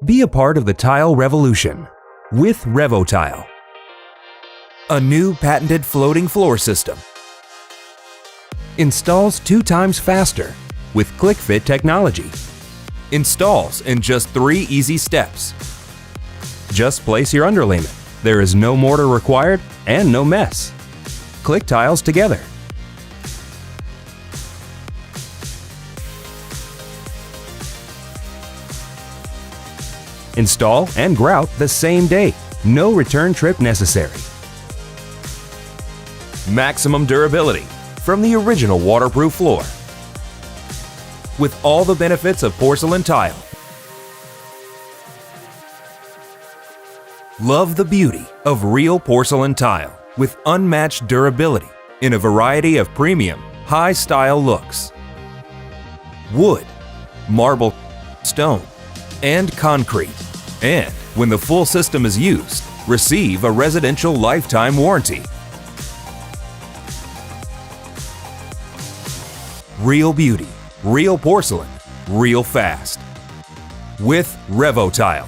Be a part of the tile revolution with RevoTile, a new patented floating floor system. Installs 2 times faster with ClicFit Technology. Installs in just 3 easy steps. Just place your underlayment. There is no mortar required and no mess. Click tiles together. Install and grout the same day. No return trip necessary. Maximum durability from the original waterproof floor. With all the benefits of porcelain tile. Love the beauty of real porcelain tile with unmatched durability in a variety of premium, high-style looks. Wood, marble, stone, and concrete. And when the full system is used, receive a residential lifetime warranty. Real beauty, real porcelain, real fast. With RevoTile.